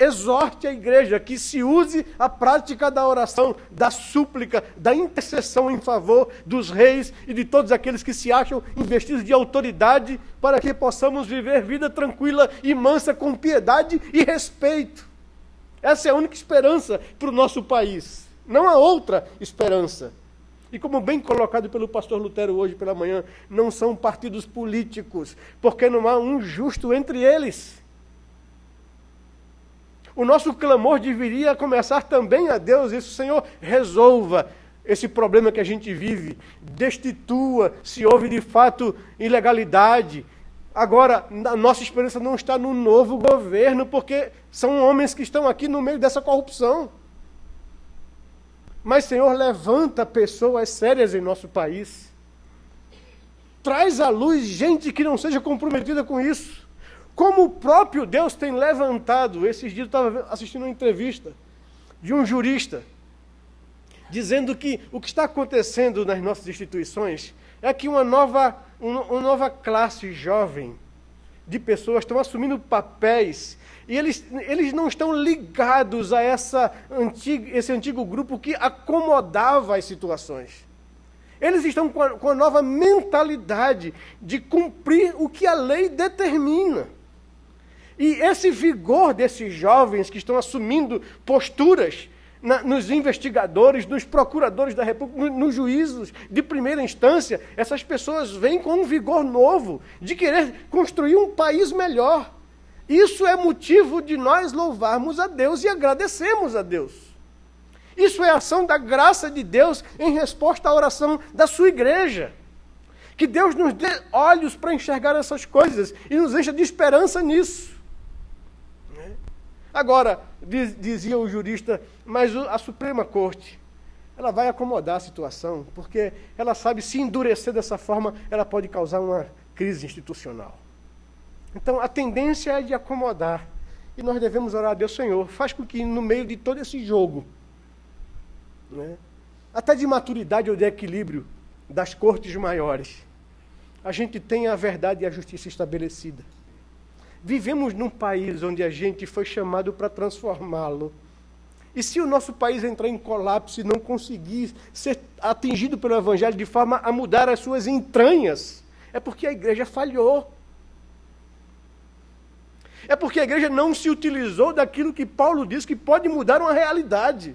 exorte a igreja que se use a prática da oração, da súplica, da intercessão em favor dos reis e de todos aqueles que se acham investidos de autoridade, para que possamos viver vida tranquila e mansa com piedade e respeito. Essa é a única esperança para o nosso país. Não há outra esperança. E como bem colocado pelo pastor Lutero hoje pela manhã, não são partidos políticos, porque não há um justo entre eles. O nosso clamor deveria começar também a Deus, isso, Senhor, resolva esse problema que a gente vive, destitua, se houve de fato ilegalidade. Agora, a nossa esperança não está no novo governo, porque são homens que estão aqui no meio dessa corrupção. Mas, Senhor, levanta pessoas sérias em nosso país. Traz à luz gente que não seja comprometida com isso. Como o próprio Deus tem levantado. Esses dias eu estava assistindo uma entrevista de um jurista, dizendo que o que está acontecendo nas nossas instituições é que uma nova classe jovem de pessoas estão assumindo papéis. E eles não estão ligados a esse antigo grupo que acomodava as situações. Eles estão com a nova mentalidade de cumprir o que a lei determina. E esse vigor desses jovens que estão assumindo posturas nos investigadores, nos procuradores da República, nos juízos de primeira instância, essas pessoas vêm com um vigor novo de querer construir um país melhor. Isso é motivo de nós louvarmos a Deus e agradecermos a Deus. Isso é ação da graça de Deus em resposta à oração da sua igreja. Que Deus nos dê olhos para enxergar essas coisas e nos encha de esperança nisso. Agora, dizia o jurista, mas a Suprema Corte, ela vai acomodar a situação, porque ela sabe, se endurecer dessa forma, ela pode causar uma crise institucional. Então, a tendência é de acomodar. E nós devemos orar a Deus, Senhor, faz com que no meio de todo esse jogo, até de maturidade ou de equilíbrio das cortes maiores, a gente tenha a verdade e a justiça estabelecida. Vivemos num país onde a gente foi chamado para transformá-lo. E se o nosso país entrar em colapso e não conseguir ser atingido pelo Evangelho de forma a mudar as suas entranhas, é porque a igreja falhou. É porque a igreja não se utilizou daquilo que Paulo diz que pode mudar uma realidade.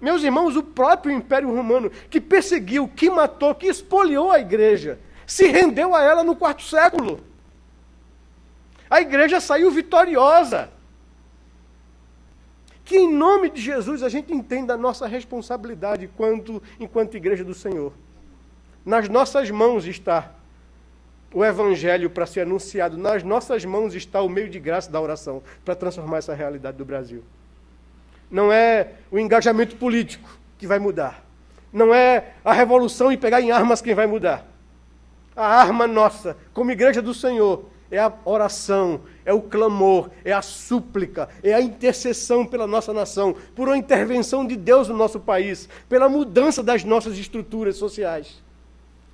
Meus irmãos, o próprio Império Romano, que perseguiu, que matou, que espoliou a igreja, se rendeu a ela no 4º século. A igreja saiu vitoriosa. Que em nome de Jesus a gente entenda a nossa responsabilidade enquanto igreja do Senhor. Nas nossas mãos está o Evangelho para ser anunciado. Nas nossas mãos está o meio de graça da oração para transformar essa realidade do Brasil. Não é o engajamento político que vai mudar. Não é a revolução e pegar em armas quem vai mudar. A arma nossa, como igreja do Senhor, é a oração, é o clamor, é a súplica, é a intercessão pela nossa nação, por uma intervenção de Deus no nosso país, pela mudança das nossas estruturas sociais,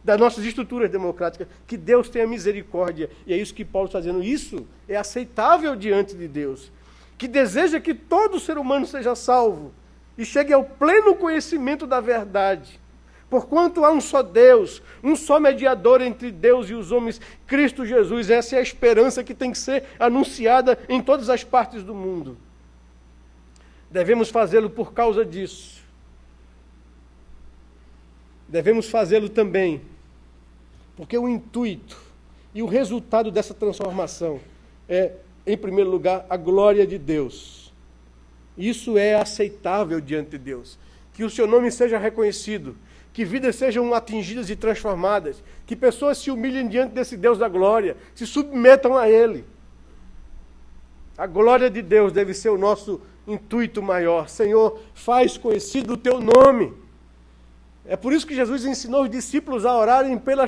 das nossas estruturas democráticas. Que Deus tenha misericórdia. E é isso que Paulo está dizendo. Isso é aceitável diante de Deus, que deseja que todo ser humano seja salvo e chegue ao pleno conhecimento da verdade. Porquanto há um só Deus, um só mediador entre Deus e os homens, Cristo Jesus. Essa é a esperança que tem que ser anunciada em todas as partes do mundo. Devemos fazê-lo por causa disso. Devemos fazê-lo também porque o intuito e o resultado dessa transformação é, em primeiro lugar, a glória de Deus. Isso é aceitável diante de Deus. Que o seu nome seja reconhecido, que vidas sejam atingidas e transformadas, que pessoas se humilhem diante desse Deus da glória, se submetam a Ele. A glória de Deus deve ser o nosso intuito maior. Senhor, faz conhecido o Teu nome. É por isso que Jesus ensinou os discípulos a orarem pela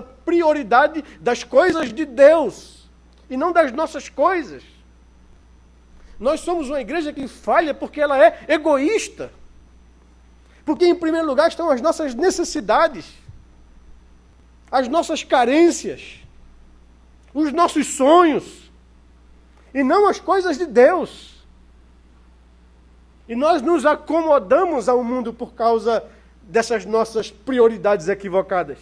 prioridade das coisas de Deus, e não das nossas coisas. Nós somos uma igreja que falha porque ela é egoísta. Porque, em primeiro lugar, estão as nossas necessidades, as nossas carências, os nossos sonhos, e não as coisas de Deus. E nós nos acomodamos ao mundo por causa dessas nossas prioridades equivocadas.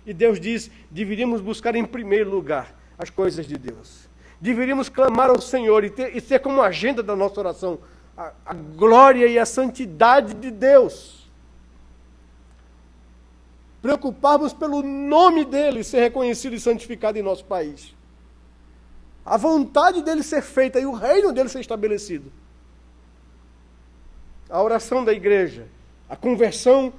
E Deus diz, deveríamos buscar em primeiro lugar as coisas de Deus. Deveríamos clamar ao Senhor e ter como agenda da nossa oração a glória e a santidade de Deus. Preocuparmos pelo nome dEle ser reconhecido e santificado em nosso país. A vontade dEle ser feita e o reino dEle ser estabelecido. A oração da igreja, a conversão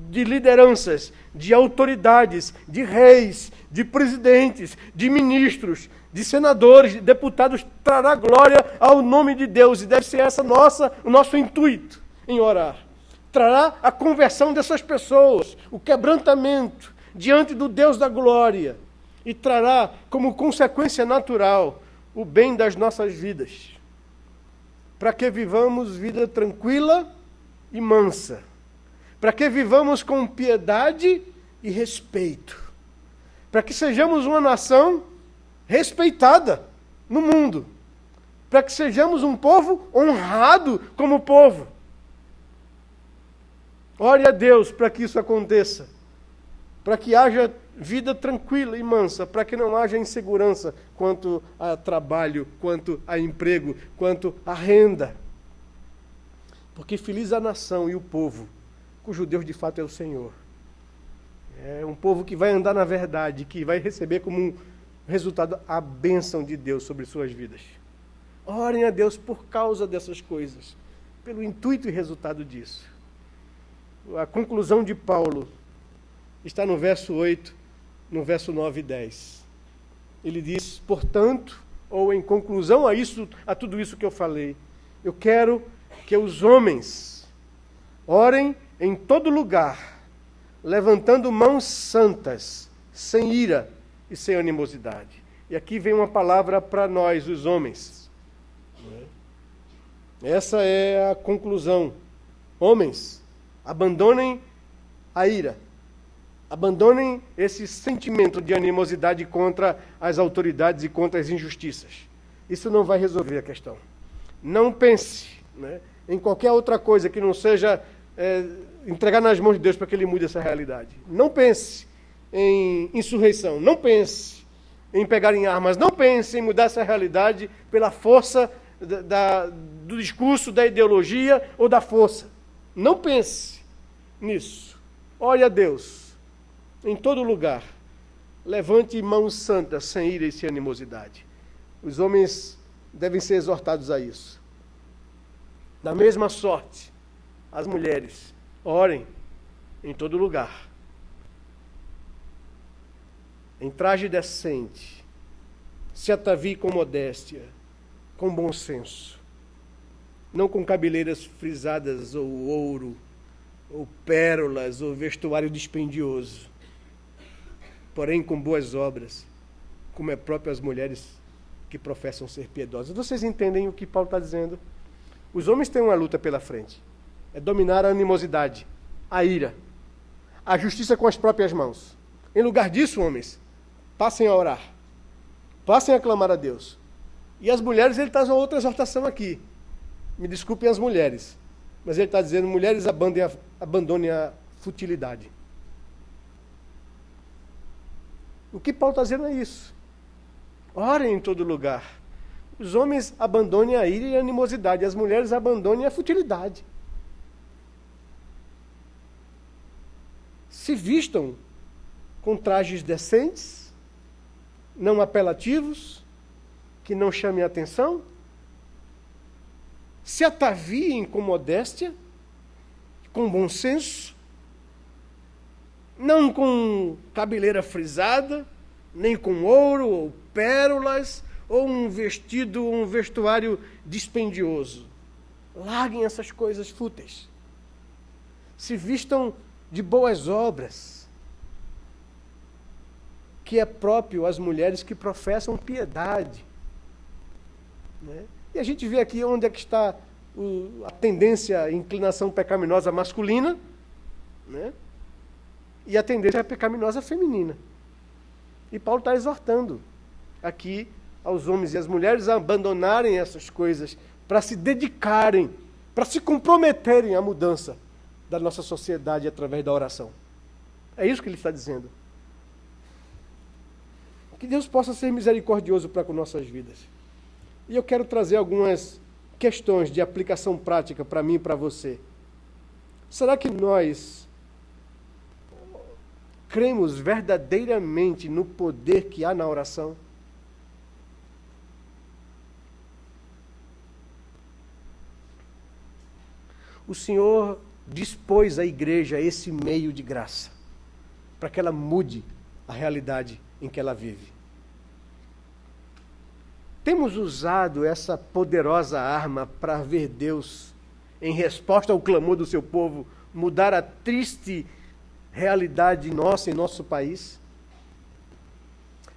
de lideranças, de autoridades, de reis, de presidentes, de ministros, de senadores, de deputados, trará glória ao nome de Deus. E deve ser o nosso intuito em orar. Trará a conversão dessas pessoas, o quebrantamento diante do Deus da glória. E trará como consequência natural o bem das nossas vidas. Para que vivamos vida tranquila e mansa. Para que vivamos com piedade e respeito. Para que sejamos uma nação respeitada no mundo. Para que sejamos um povo honrado como povo. Ore a Deus para que isso aconteça. Para que haja vida tranquila e mansa. Para que não haja insegurança quanto a trabalho, quanto a emprego, quanto a renda. Porque feliz a nação e o povo cujo Deus de fato é o Senhor. É um povo que vai andar na verdade, que vai receber como um resultado a bênção de Deus sobre suas vidas. Orem a Deus por causa dessas coisas, pelo intuito e resultado disso. A conclusão de Paulo está no verso 8, no verso 9 e 10. Ele diz, portanto, ou em conclusão a tudo isso que eu falei, eu quero que os homens orem em todo lugar, levantando mãos santas, sem ira e sem animosidade. E aqui vem uma palavra para nós, os homens. Essa é a conclusão. Homens, abandonem a ira. Abandonem esse sentimento de animosidade contra as autoridades e contra as injustiças. Isso não vai resolver a questão. Não pense, em qualquer outra coisa que não seja entregar nas mãos de Deus para que Ele mude essa realidade. Não pense em insurreição. Não pense em pegar em armas. Não pense em mudar essa realidade pela força do discurso, da ideologia ou da força. Não pense nisso. Ore a Deus em todo lugar. Levante mãos santas, sem ira e sem animosidade. Os homens devem ser exortados a isso. Da mesma sorte, as mulheres, orem em todo lugar. em traje decente, se atavie com modéstia, com bom senso, não com cabeleiras frisadas ou ouro, ou pérolas, ou vestuário dispendioso, porém com boas obras, como é próprio às mulheres que professam ser piedosas. Vocês entendem o que Paulo está dizendo? Os homens têm uma luta pela frente. É dominar a animosidade, a ira, a justiça com as próprias mãos. Em lugar disso, homens, passem a orar, passem a clamar a Deus. E as mulheres, ele traz uma outra exortação aqui. Me desculpem as mulheres, mas ele está dizendo, mulheres, abandonem a futilidade. O que Paulo está dizendo é isso. Orem em todo lugar. Os homens abandonem a ira e a animosidade, as mulheres abandonem a futilidade. Se vistam com trajes decentes, não apelativos, que não chamem a atenção, se ataviem com modéstia, com bom senso, não com cabeleira frisada, nem com ouro ou pérolas, ou um vestuário dispendioso. Larguem essas coisas fúteis. Se vistam de boas obras, que é próprio às mulheres que professam piedade. Né? E a gente vê aqui onde é que está a tendência, a inclinação pecaminosa masculina, né? E a tendência pecaminosa feminina. E Paulo está exortando aqui aos homens e às mulheres a abandonarem essas coisas, para se dedicarem, para se comprometerem à mudança da nossa sociedade através da oração. É isso que ele está dizendo. Que Deus possa ser misericordioso para com nossas vidas. E eu quero trazer algumas questões de aplicação prática para mim e para você. Será que nós cremos verdadeiramente no poder que há na oração? O Senhor dispôs à igreja esse meio de graça, para que ela mude a realidade em que ela vive. Temos usado essa poderosa arma para ver Deus, em resposta ao clamor do seu povo, mudar a triste realidade nossa em nosso país?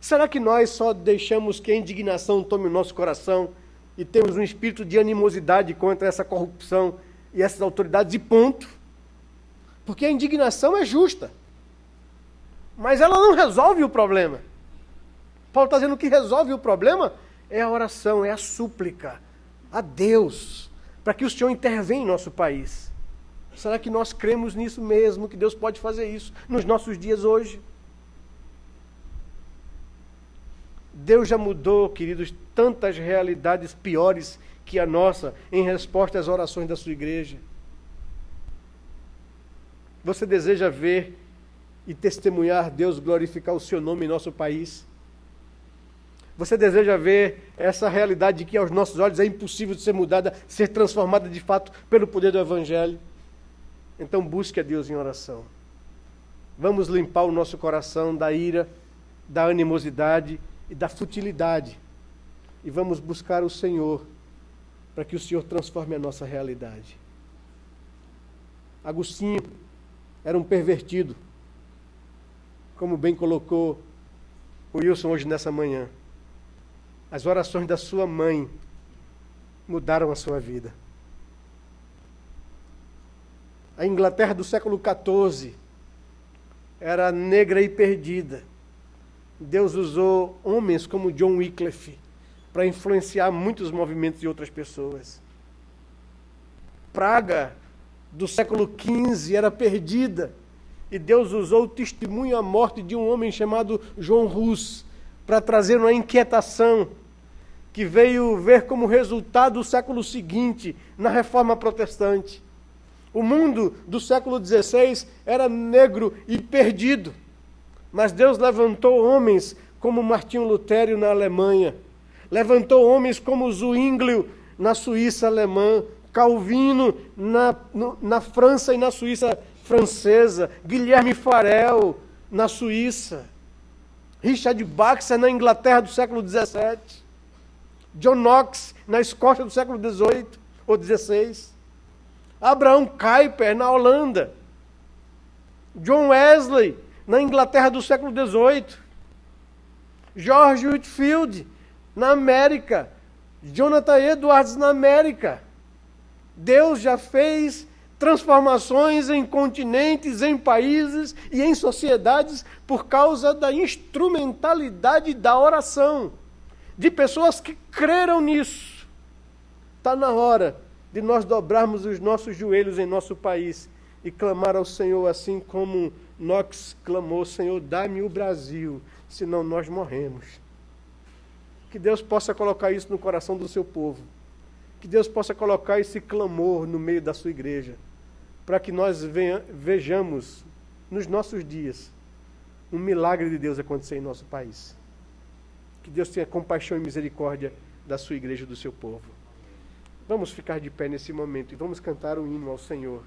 Será que nós só deixamos que a indignação tome o nosso coração e temos um espírito de animosidade contra essa corrupção e essas autoridades e ponto? Porque a indignação é justa, mas ela não resolve o problema. Paulo está dizendo que o que resolve o problema é a oração, é a súplica a Deus, para que o Senhor intervenha em nosso país. Será que nós cremos nisso mesmo, que Deus pode fazer isso nos nossos dias hoje? Deus já mudou, queridos, tantas realidades piores que a nossa, em resposta às orações da sua igreja. Você deseja ver e testemunhar Deus glorificar o seu nome em nosso país? Você deseja ver essa realidade que aos nossos olhos é impossível de ser mudada, ser transformada de fato pelo poder do Evangelho? Então busque a Deus em oração. Vamos limpar o nosso coração da ira, da animosidade e da futilidade. E vamos buscar o Senhor, para que o Senhor transforme a nossa realidade. Agostinho era um pervertido, como bem colocou o Wilson hoje nessa manhã. As orações da sua mãe mudaram a sua vida. A Inglaterra do século XIV era negra e perdida. Deus usou homens como John Wycliffe para influenciar muitos movimentos de outras pessoas. Praga do século XV era perdida e Deus usou o testemunho à morte de um homem chamado João Hus para trazer uma inquietação que veio ver como resultado o século seguinte, na Reforma Protestante. O mundo do século XVI era negro e perdido, mas Deus levantou homens como Martinho Lutero na Alemanha, levantou homens como Zwinglio na Suíça alemã, Calvino na França e na Suíça francesa, Guilherme Farel na Suíça. Richard Baxter na Inglaterra do século XVII. John Knox na Escócia do século XVIII ou XVI. Abraham Kuyper na Holanda. John Wesley na Inglaterra do século XVIII. George Whitefield na América. Jonathan Edwards na América. Deus já fez transformações em continentes, em países e em sociedades por causa da instrumentalidade da oração, de pessoas que creram nisso. Está na hora de nós dobrarmos os nossos joelhos em nosso país e clamar ao Senhor assim como Knox clamou: Senhor, dá-me o Brasil, senão nós morremos. Que Deus possa colocar isso no coração do seu povo. Que Deus possa colocar esse clamor no meio da sua igreja, para que nós vejamos nos nossos dias um milagre de Deus acontecer em nosso país. Que Deus tenha compaixão e misericórdia da sua igreja e do seu povo. Vamos ficar de pé nesse momento e vamos cantar um hino ao Senhor.